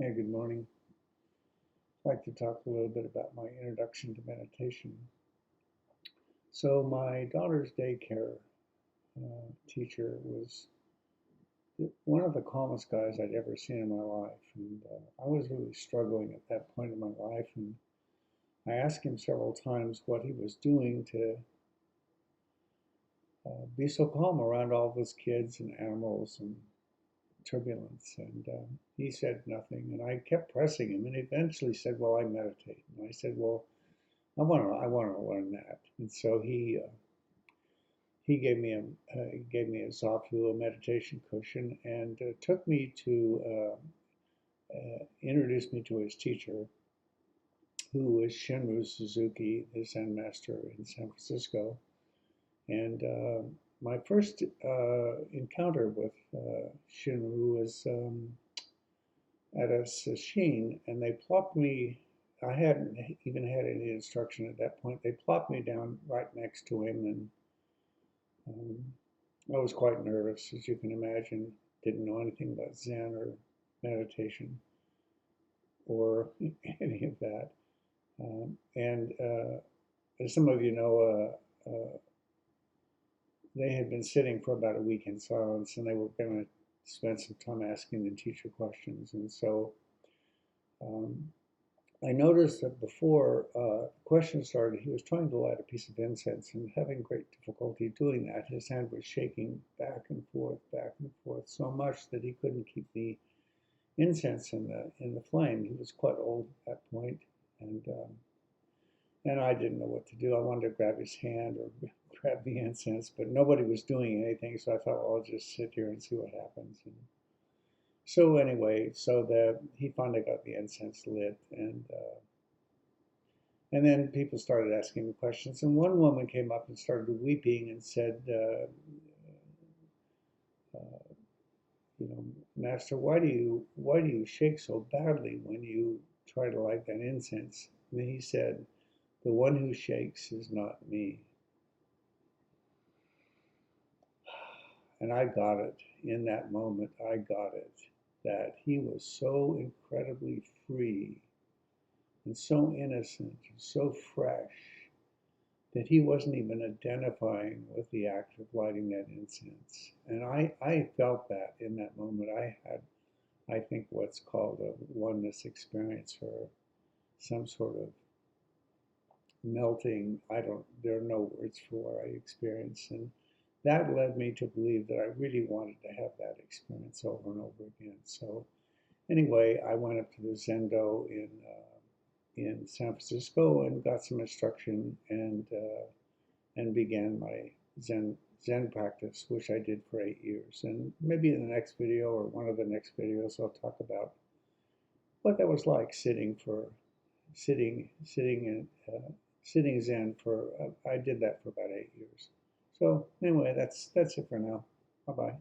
Hey, good morning. I'd like to talk a little bit about my introduction to meditation. So, my daughter's daycare teacher was one of the calmest guys I'd ever seen in my life. And I was really struggling at that point in my life. And I asked him several times what he was doing to be so calm around all those kids and animals and turbulence. And he said nothing. And I kept pressing him. And he eventually said, "Well, I meditate." And I said, "Well, I want to learn that." And so he gave me a Zafu, a meditation cushion, and took me to introduced me to his teacher, who was Shunryu Suzuki, the Zen master in San Francisco. And my first encounter with Shunryu was at a Sesshin, and they plopped me. I hadn't even had any instruction at that point. They plopped me down right next to him, and I was quite nervous, as you can imagine. Didn't know anything about Zen or meditation or any of that. And as some of you know, they had been sitting for about a week in silence, and they were going to spend some time asking the teacher questions. And so um, I noticed that before the question started, he was trying to light a piece of incense and having great difficulty doing that. His hand was shaking back and forth so much that he couldn't keep the incense in the flame. He was quite old at that point, and I didn't know what to do. I wanted to grab his hand or grab the incense, but nobody was doing anything. So I thought, well, I'll just sit here and see what happens. And so anyway, he finally got the incense lit, and then people started asking me questions. And one woman came up and started weeping and said, uh, Master, why do you shake so badly when you try to light that incense? And he said, the one who shakes is not me. And I got it in that moment. I got it that he was so incredibly free and so innocent and so fresh that he wasn't even identifying with the act of lighting that incense. And I felt that in that moment. I had, I think, what's called a oneness experience, or some sort of melting. There are no words for what I experienced. And that led me to believe that I really wanted to have that experience over and over again. So anyway, I went up to the Zendo in San Francisco and got some instruction and began my Zen practice, which I did for 8 years. And maybe in the next video or one of the next videos, I'll talk about what that was like sitting in sitting Zen for. I did that for about 8 years. So anyway, that's it for now. Bye bye.